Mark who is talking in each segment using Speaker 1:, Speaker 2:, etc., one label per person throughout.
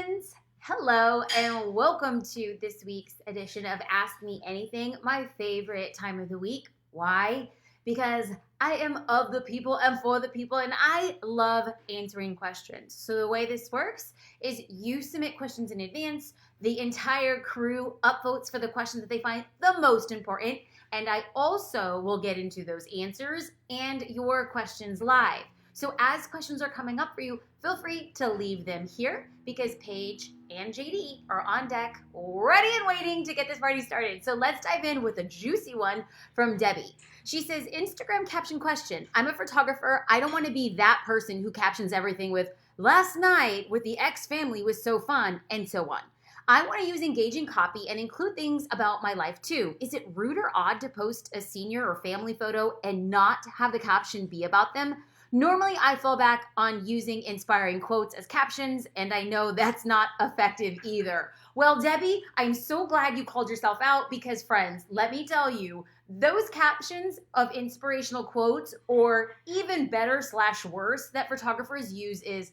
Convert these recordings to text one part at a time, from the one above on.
Speaker 1: friends! Hello and welcome to this week's edition of Ask Me Anything, my favorite time of the week. Why? Because I am of the people and for the people, and I love answering questions. So the way this works is you submit questions in advance, the entire crew upvotes for the questions that they find the most important, and I also will get into those answers and your questions live. So as questions are coming up for you, feel free to leave them here because Paige and JD are on deck, ready and waiting to get this party started. So let's dive in with a juicy one from Debbie. She says, Instagram caption question. I'm a photographer. I don't want to be that person who captions everything with, last night with the ex family was so fun, and so on. I want to use engaging copy and include things about my life too. Is it rude or odd to post a senior or family photo and not have the caption be about them? Normally, I fall back on using inspiring quotes as captions, and I know that's not effective either. Well, Debbie, I'm so glad you called yourself out because, friends, let me tell you, those captions of inspirational quotes, or even better / worse that photographers use is,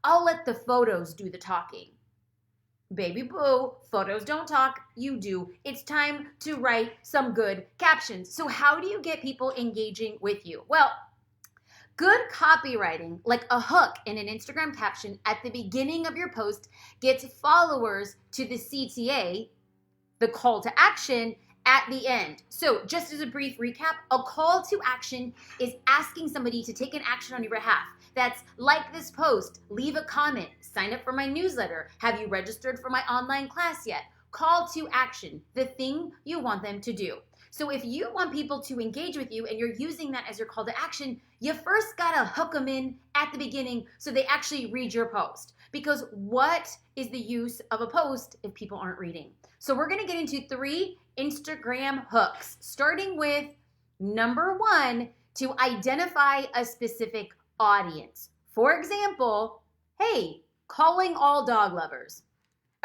Speaker 1: I'll let the photos do the talking. Baby boo, photos don't talk, you do. It's time to write some good captions. So how do you get people engaging with you? Well, good copywriting, like a hook in an Instagram caption at the beginning of your post, gets followers to the CTA, the call to action, at the end. So just as a brief recap, a call to action is asking somebody to take an action on your behalf. That's like this post, leave a comment, sign up for my newsletter, have you registered for my online class yet? Call to action, the thing you want them to do. So if you want people to engage with you and you're using that as your call to action, you first gotta hook them in at the beginning so they actually read your post. Because what is the use of a post if people aren't reading? So we're gonna get into 3 Instagram hooks, starting with number 1, to identify a specific audience. For example, hey, calling all dog lovers.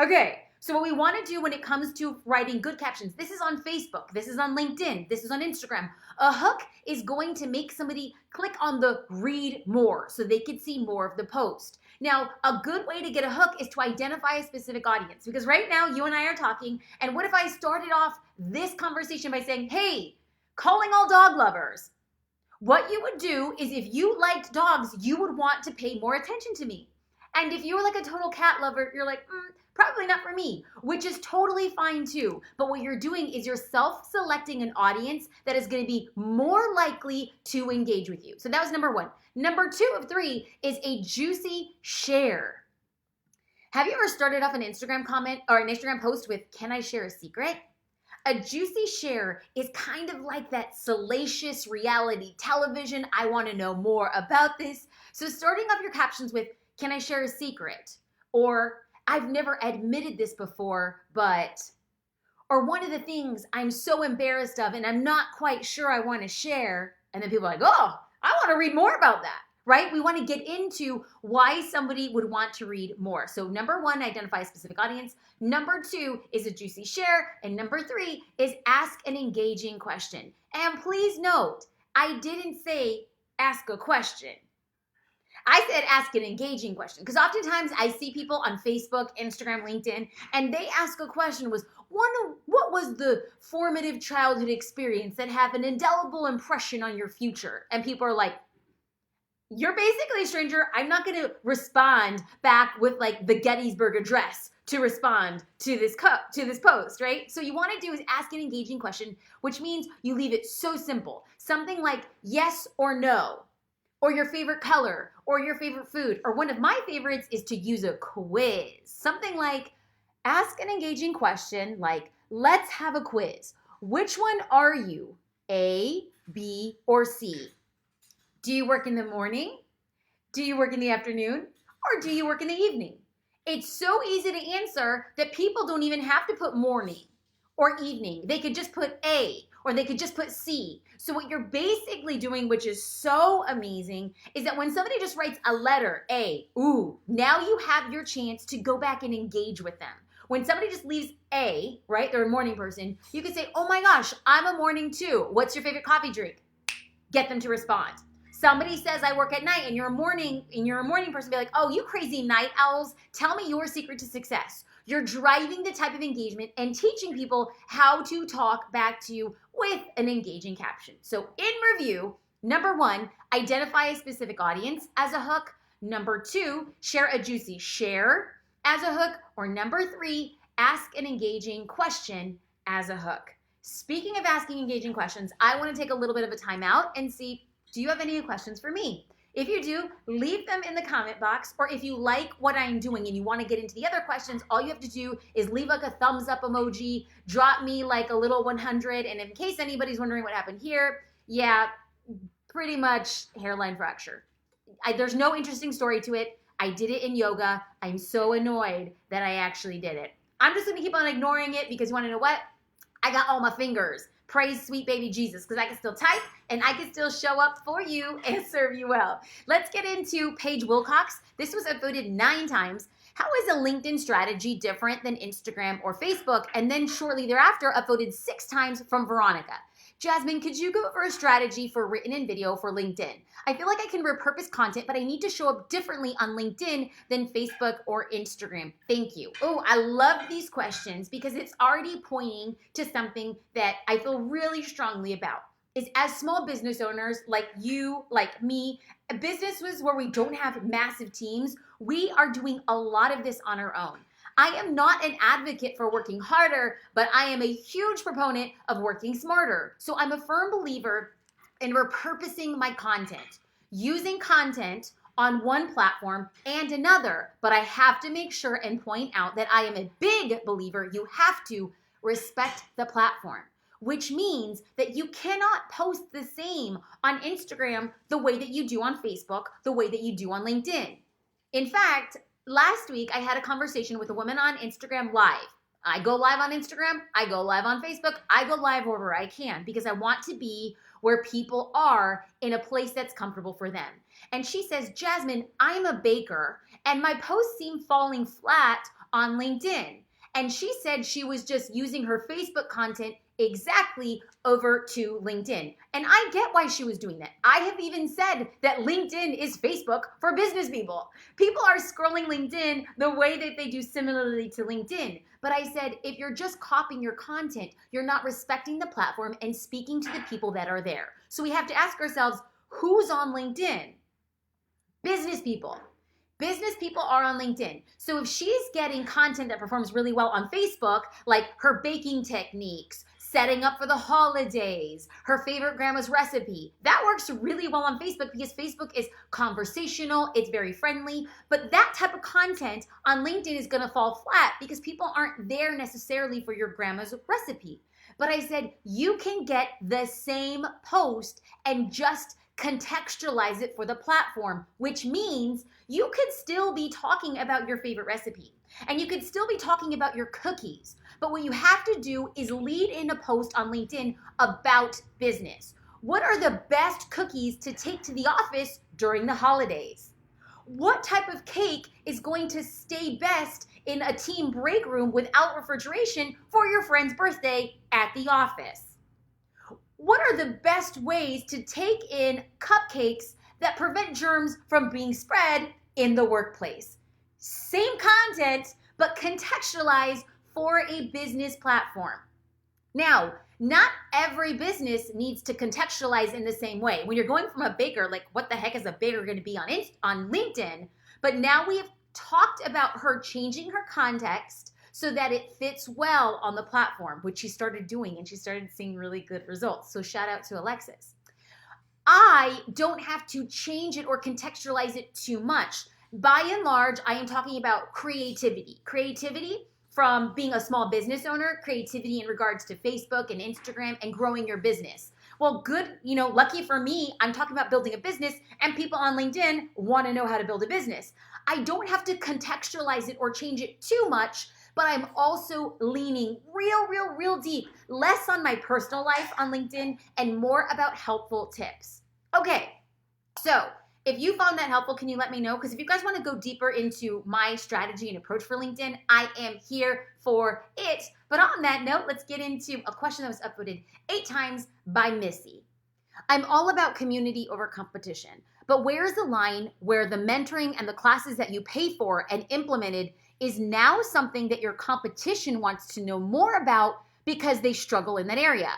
Speaker 1: Okay. So what we want to do when it comes to writing good captions, this is on Facebook, this is on LinkedIn, this is on Instagram. A hook is going to make somebody click on the read more so they can see more of the post. Now, a good way to get a hook is to identify a specific audience, because right now you and I are talking, and what if I started off this conversation by saying, hey, calling all dog lovers. What you would do is if you liked dogs, you would want to pay more attention to me. And if you were like a total cat lover, you're like, probably not for me, which is totally fine too. But what you're doing is you're self-selecting an audience that is going to be more likely to engage with you. So that was number 1. Number 2 of 3 is a juicy share. Have you ever started off an Instagram comment or an Instagram post with, can I share a secret? A juicy share is kind of like that salacious reality television. I want to know more about this. So starting off your captions with, can I share a secret? Or I've never admitted this before, but, or one of the things I'm so embarrassed of and I'm not quite sure I want to share. And then people are like, oh, I want to read more about that, right? We want to get into why somebody would want to read more. So number 1, identify a specific audience. Number 2 is a juicy share. And number 3 is ask an engaging question. And please note, I didn't say ask a question. I said ask an engaging question because oftentimes I see people on Facebook, Instagram, LinkedIn, and they ask a question was, what was the formative childhood experience that had an indelible impression on your future? And people are like, you're basically a stranger. I'm not going to respond back with like the Gettysburg Address to respond to this post, right? So you want to do is ask an engaging question, which means you leave it so simple. Something like yes or no, or your favorite color, or your favorite food. Or one of my favorites is to use a quiz. Something like, ask an engaging question like, let's have a quiz. Which one are you? A, B, or C? Do you work in the morning? Do you work in the afternoon? Or do you work in the evening? It's so easy to answer that people don't even have to put morning or evening. They could just put A, or they could just put C. So what you're basically doing, which is so amazing, is that when somebody just writes a letter, A, ooh, now you have your chance to go back and engage with them. When somebody just leaves A, right, they're a morning person, you can say, oh my gosh, I'm a morning too. What's your favorite coffee drink? Get them to respond. Somebody says I work at night and you're a morning person, be like, oh, you crazy night owls, tell me your secret to success. You're driving the type of engagement and teaching people how to talk back to you with an engaging caption. So in review, number 1, identify a specific audience as a hook. Number 2, share a juicy share as a hook. Or number 3, ask an engaging question as a hook. Speaking of asking engaging questions, I want to take a little bit of a time out and see, do you have any questions for me? If you do, leave them in the comment box, or if you like what I'm doing and you want to get into the other questions, all you have to do is leave like a thumbs up emoji, drop me like a little 100, and in case anybody's wondering what happened here, yeah, pretty much hairline fracture. There's no interesting story to it. I did it in yoga. I'm so annoyed that I actually did it. I'm just going to keep on ignoring it because you want to know what? I got all my fingers. Praise sweet baby Jesus, because I can still type and I can still show up for you and serve you well. Let's get into Paige Wilcox. This was voted 9 times. How is a LinkedIn strategy different than Instagram or Facebook? And then shortly thereafter, upvoted 6 times from Veronica. Jasmine, could you go over a strategy for written and video for LinkedIn? I feel like I can repurpose content, but I need to show up differently on LinkedIn than Facebook or Instagram. Thank you. Oh, I love these questions because it's already pointing to something that I feel really strongly about. Is as small business owners like you, like me, businesses where we don't have massive teams, we are doing a lot of this on our own. I am not an advocate for working harder, but I am a huge proponent of working smarter. So I'm a firm believer in repurposing my content, using content on one platform and another. But I have to make sure and point out that I am a big believer you have to respect the platform, which means that you cannot post the same on Instagram the way that you do on Facebook, the way that you do on LinkedIn. In fact, last week, I had a conversation with a woman on Instagram Live. I go live on Instagram, I go live on Facebook, I go live wherever I can because I want to be where people are in a place that's comfortable for them. And she says, Jasmine, I'm a baker and my posts seem falling flat on LinkedIn. And she said she was just using her Facebook content exactly over to LinkedIn. And I get why she was doing that. I have even said that LinkedIn is Facebook for business people. People are scrolling LinkedIn the way that they do similarly to LinkedIn. But I said, if you're just copying your content, you're not respecting the platform and speaking to the people that are there. So we have to ask ourselves, who's on LinkedIn? Business people. Business people are on LinkedIn. So if she's getting content that performs really well on Facebook, like her baking techniques, setting up for the holidays, her favorite grandma's recipe, that works really well on Facebook because Facebook is conversational, it's very friendly, but that type of content on LinkedIn is gonna fall flat because people aren't there necessarily for your grandma's recipe. But I said, you can get the same post and just contextualize it for the platform, which means you could still be talking about your favorite recipe and you could still be talking about your cookies. But what you have to do is lead in a post on LinkedIn about business. What are the best cookies to take to the office during the holidays? What type of cake is going to stay best in a team break room without refrigeration for your friend's birthday at the office? What are the best ways to take in cupcakes that prevent germs from being spread in the workplace? Same content, but contextualized for a business platform. Now, not every business needs to contextualize in the same way. When you're going from a baker, like what the heck is a baker going to be on LinkedIn? But now we have talked about her changing her context so that it fits well on the platform, which she started doing, and she started seeing really good results. So shout out to Alexis. I don't have to change it or contextualize it too much. By and large, I am talking about creativity. Creativity from being a small business owner, creativity in regards to Facebook and Instagram and growing your business. Well, good, lucky for me, I'm talking about building a business and people on LinkedIn want to know how to build a business. I don't have to contextualize it or change it too much, but I'm also leaning real deep, less on my personal life on LinkedIn and more about helpful tips. Okay, so if you found that helpful, can you let me know? Because if you guys want to go deeper into my strategy and approach for LinkedIn, I am here for it. But on that note, let's get into a question that was upvoted 8 times by Missy. I'm all about community over competition. But where's the line where the mentoring and the classes that you paid for and implemented is now something that your competition wants to know more about because they struggle in that area?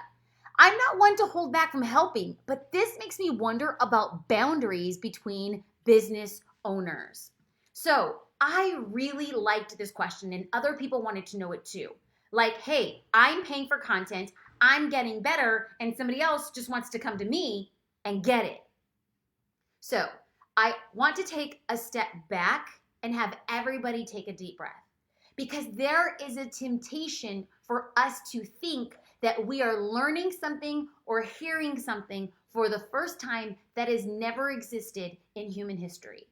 Speaker 1: I'm not one to hold back from helping, but this makes me wonder about boundaries between business owners. So I really liked this question, and other people wanted to know it too. Like, hey, I'm paying for content, I'm getting better, and somebody else just wants to come to me and get it. So I want to take a step back and have everybody take a deep breath, because there is a temptation for us to think that we are learning something or hearing something for the first time that has never existed in human history.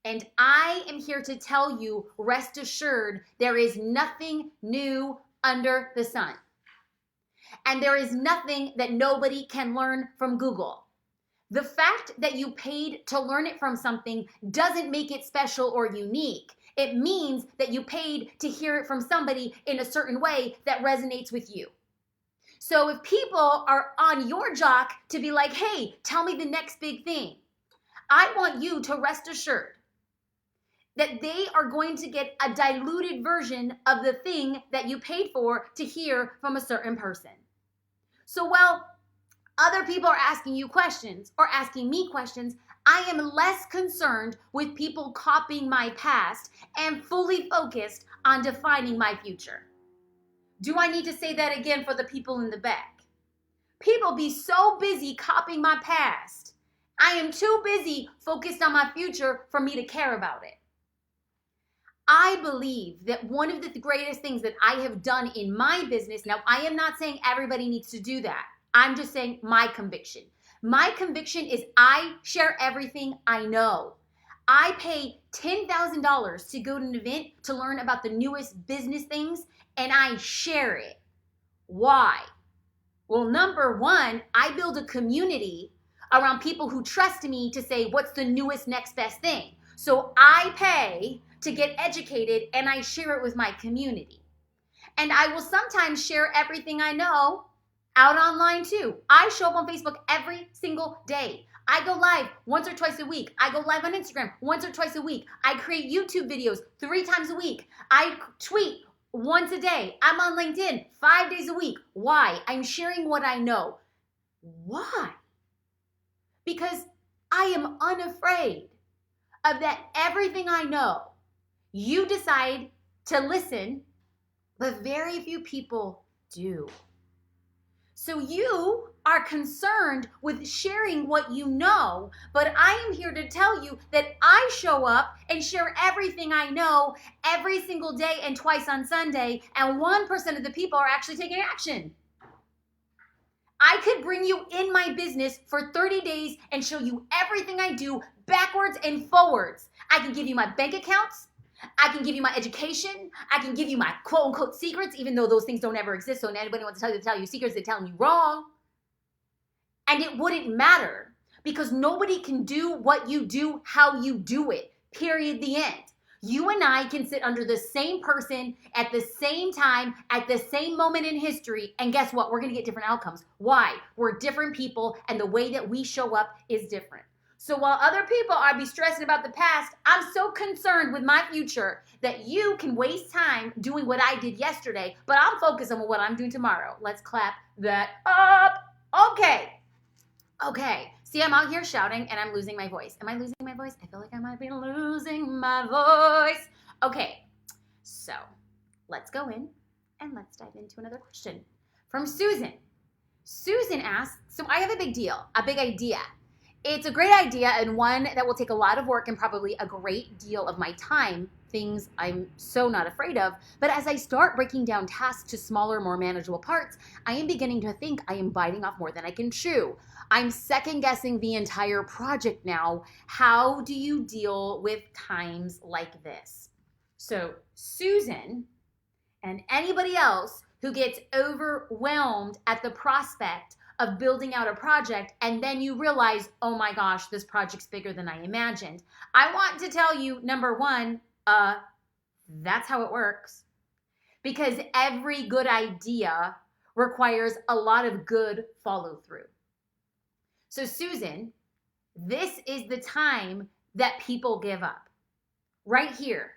Speaker 1: And I am here to tell you, rest assured, there is nothing new under the sun. And there is nothing that nobody can learn from Google. The fact that you paid to learn it from something doesn't make it special or unique. It means that you paid to hear it from somebody in a certain way that resonates with you. So if people are on your jock to be like, hey, tell me the next big thing, I want you to rest assured that they are going to get a diluted version of the thing that you paid for to hear from a certain person. So while other people are asking you questions or asking me questions, I am less concerned with people copying my past and fully focused on defining my future. Do I need to say that again for the people in the back? People be so busy copying my past. I am too busy focused on my future for me to care about it. I believe that one of the greatest things that I have done in my business, now I am not saying everybody needs to do that. I'm just saying my conviction. My conviction is I share everything I know. I pay $10,000 to go to an event to learn about the newest business things, and I share it. Why? Well, number one, I build a community around people who trust me to say, what's the newest next best thing? So I pay to get educated and I share it with my community. And I will sometimes share everything I know out online too. I show up on Facebook every single day. I go live once or twice a week. I go live on Instagram once or twice a week. I create YouTube videos 3 times a week. I tweet once a day. I'm on LinkedIn 5 days a week. Why? I'm sharing what I know. Why? Because I am unafraid of that everything I know. You decide to listen, but very few people do. So you are concerned with sharing what you know, but I am here to tell you that I show up and share everything I know every single day and twice on Sunday, and 1% of the people are actually taking action. I could bring you in my business for 30 days and show you everything I do backwards and forwards. I can give you my bank accounts. I can give you my education. I can give you my quote unquote secrets, even though those things don't ever exist. So when anybody wants to tell you secrets, they're telling you wrong. And it wouldn't matter because nobody can do what you do, how you do it, period, the end. You and I can sit under the same person at the same time, at the same moment in history, and guess what? We're going to get different outcomes. Why? We're different people, and the way that we show up is different. So while other people are be stressing about the past, I'm so concerned with my future that you can waste time doing what I did yesterday, but I'm focused on what I'm doing tomorrow. Let's clap that up. Okay. See, I'm out here shouting and I'm losing my voice. Am I losing my voice? I feel like I might be losing my voice. Okay, so let's go in and let's dive into another question from Susan. Susan asks, so I have a big idea. It's a great idea and one that will take a lot of work and probably a great deal of my time, things I'm so not afraid of. But as I start breaking down tasks to smaller, more manageable parts, I am beginning to think I am biting off more than I can chew. I'm second guessing the entire project now. How do you deal with times like this? So Susan and anybody else who gets overwhelmed at the prospect of building out a project and then you realize, oh my gosh, this project's bigger than I imagined. I want to tell you, number one, that's how it works. Because every good idea requires a lot of good follow through. So Susan, this is the time that people give up. Right here.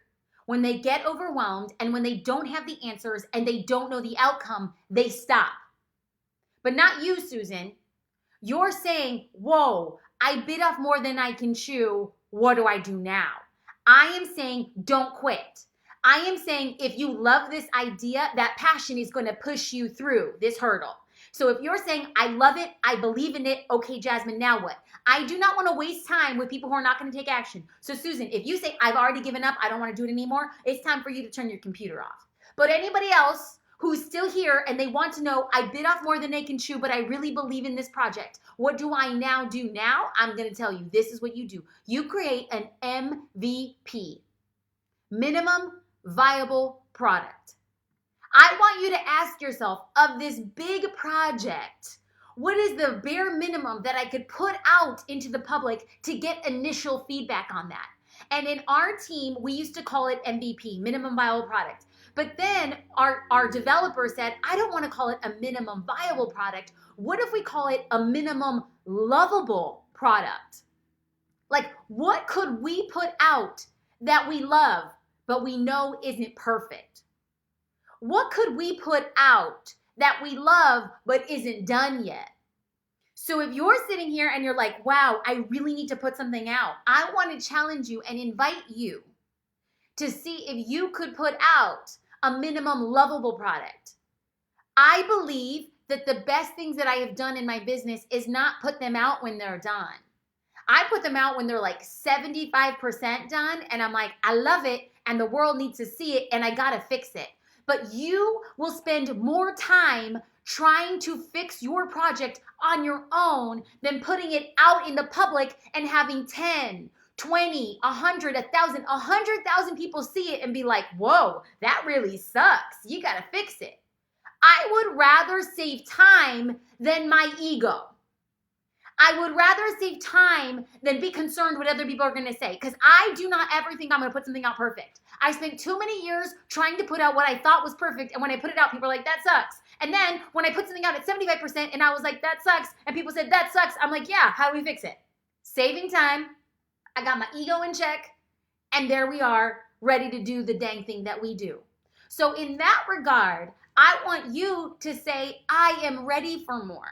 Speaker 1: When they get overwhelmed and when they don't have the answers and they don't know the outcome, they stop. But not you, Susan. You're saying, whoa, I bit off more than I can chew. What do I do now? I am saying, don't quit. I am saying, if you love this idea, that passion is going to push you through this hurdle. So if you're saying, I love it, I believe in it, okay, Jasmine, now what? I do not want to waste time with people who are not going to take action. So Susan, if you say, I've already given up, I don't want to do it anymore, it's time for you to turn your computer off. But anybody else who's still here and they want to know, I bit off more than they can chew, but I really believe in this project. What do I now do now? I'm going to tell you, this is what you do. You create an MVP, minimum viable product. I want you to ask yourself, of this big project, what is the bare minimum that I could put out into the public to get initial feedback on that? And in our team, we used to call it MVP, minimum viable product. But then our developer said, I don't want to call it a minimum viable product. What if we call it a minimum lovable product? Like, what could we put out that we love, but we know isn't perfect? What could we put out that we love, but isn't done yet? So if you're sitting here and you're like, wow, I really need to put something out, I want to challenge you and invite you to see if you could put out a minimum lovable product. I believe that the best things that I have done in my business is not put them out when they're done. I put them out when they're like 75% done, and I'm like, I love it, and the world needs to see it, and I gotta fix it. But you will spend more time trying to fix your project on your own than putting it out in the public and having 10, 20, 100, 1,000, 100,000 people see it and be like, whoa, that really sucks. You gotta fix it. I would rather save time than my ego. I would rather save time than be concerned what other people are going to say, because I do not ever think I'm going to put something out perfect. I spent too many years trying to put out what I thought was perfect, and when I put it out, people are like, that sucks. And then when I put something out at 75% and I was like, that sucks, and people said, that sucks, I'm like, yeah, how do we fix it? Saving time, I got my ego in check, and there we are, ready to do the dang thing that we do. So in that regard, I want you to say, I am ready for more.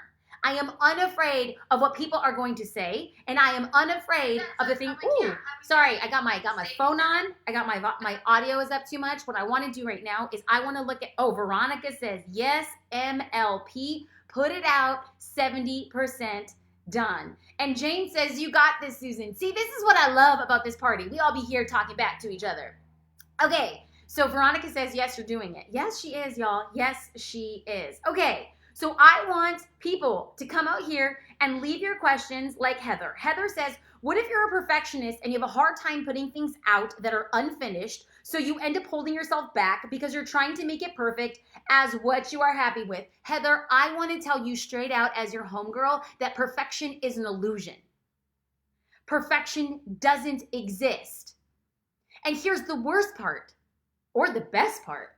Speaker 1: I am unafraid of what people are going to say, and I am unafraid of the thing. Ooh, sorry, I got my phone on. I got my audio is up too much. What I want to do right now is I want to look at. Oh, Veronica says yes, MLP. Put it out, 70% done. And Jane says you got this, Susan. See, this is what I love about this party. We all be here talking back to each other. Okay, so Veronica says yes, you're doing it. Yes, she is, y'all. Yes, she is. Okay. So I want people to come out here and leave your questions like Heather. Heather says, what if you're a perfectionist and you have a hard time putting things out that are unfinished, so you end up holding yourself back because you're trying to make it perfect as what you are happy with? Heather, I want to tell you straight out as your homegirl that perfection is an illusion. Perfection doesn't exist. And here's the worst part, or the best part.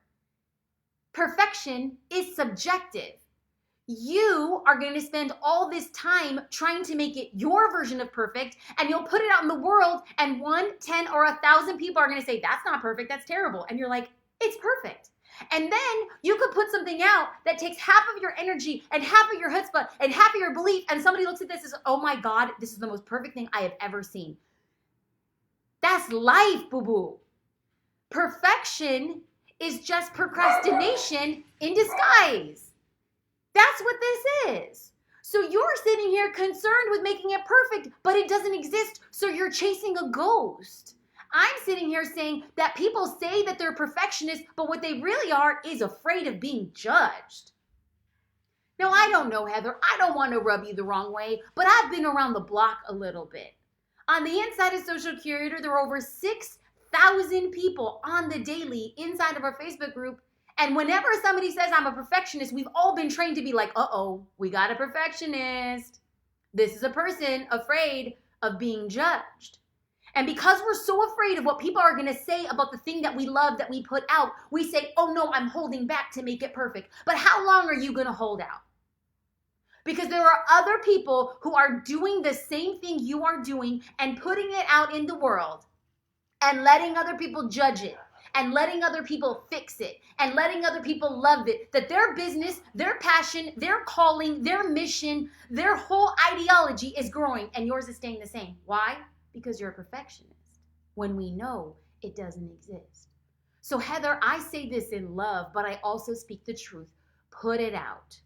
Speaker 1: Perfection is subjective. You are going to spend all this time trying to make it your version of perfect, and you'll put it out in the world, and 1, 10, or 1,000 people are going to say, that's not perfect, that's terrible. And you're like, it's perfect. And then you could put something out that takes half of your energy and half of your chutzpah and half of your belief, and somebody looks at this and says, oh my God, this is the most perfect thing I have ever seen. That's life, boo-boo. Perfection is just procrastination in disguise. That's what this is. So you're sitting here concerned with making it perfect, but it doesn't exist, so you're chasing a ghost. I'm sitting here saying that people say that they're perfectionists, but what they really are is afraid of being judged. Now, I don't know, Heather. I don't want to rub you the wrong way, but I've been around the block a little bit. On the inside of Social Curator, there are over 6,000 people on the daily inside of our Facebook group. And whenever somebody says I'm a perfectionist, we've all been trained to be like, uh-oh, we got a perfectionist. This is a person afraid of being judged. And because we're so afraid of what people are going to say about the thing that we love that we put out, we say, oh no, I'm holding back to make it perfect. But how long are you going to hold out? Because there are other people who are doing the same thing you are doing and putting it out in the world and letting other people judge it and letting other people fix it and letting other people love it. That their business, their passion, their calling, their mission, their whole ideology is growing and yours is staying the same. Why? Because you're a perfectionist when we know it doesn't exist. So Heather, I say this in love, but I also speak the truth. Put it out.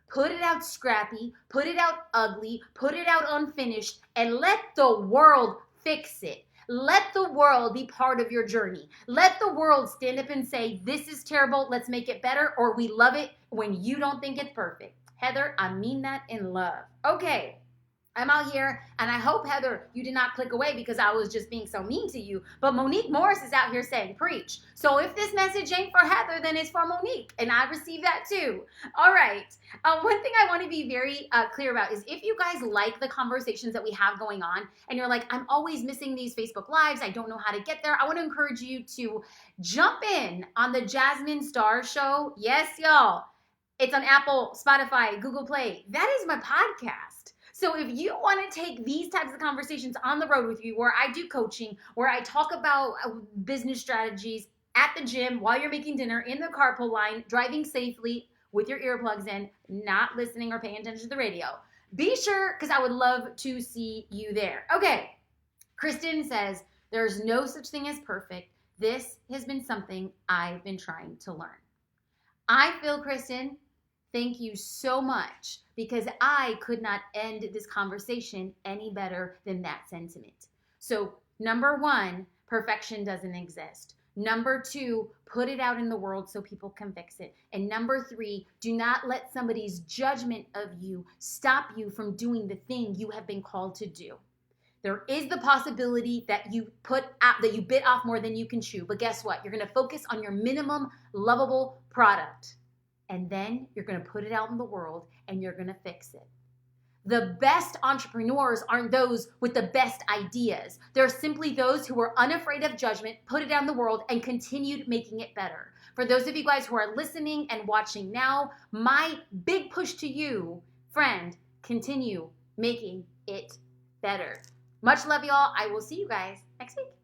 Speaker 1: Put it out scrappy, put it out ugly, put it out unfinished, and let the world fix it. Let the world be part of your journey. Let the world stand up and say, this is terrible, let's make it better, or we love it when you don't think it's perfect. Heather, I mean that in love. Okay. I'm out here, and I hope, Heather, you did not click away because I was just being so mean to you. But Monique Morris is out here saying, preach. So if this message ain't for Heather, then it's for Monique, and I received that too. All right. One thing I want to be very clear about is if you guys like the conversations that we have going on, and you're like, I'm always missing these Facebook Lives, I don't know how to get there, I want to encourage you to jump in on the Jasmine Star Show. Yes, y'all. It's on Apple, Spotify, Google Play. That is my podcast. So if you want to take these types of conversations on the road with you, where I do coaching, where I talk about business strategies at the gym, while you're making dinner, in the carpool line, driving safely with your earplugs in, not listening or paying attention to the radio, be sure, because I would love to see you there. Okay, Kristen says, there's no such thing as perfect. This has been something I've been trying to learn. I feel, Kristen, thank you so much, because I could not end this conversation any better than that sentiment. So, number one, perfection doesn't exist. Number two, put it out in the world so people can fix it. And number three, do not let somebody's judgment of you stop you from doing the thing you have been called to do. There is the possibility that you bit off more than you can chew. But guess what? You're going to focus on your minimum lovable product. And then you're going to put it out in the world and you're going to fix it. The best entrepreneurs aren't those with the best ideas. They're simply those who are unafraid of judgment, put it out in the world, and continued making it better. For those of you guys who are listening and watching now, my big push to you, friend, continue making it better. Much love, y'all. I will see you guys next week.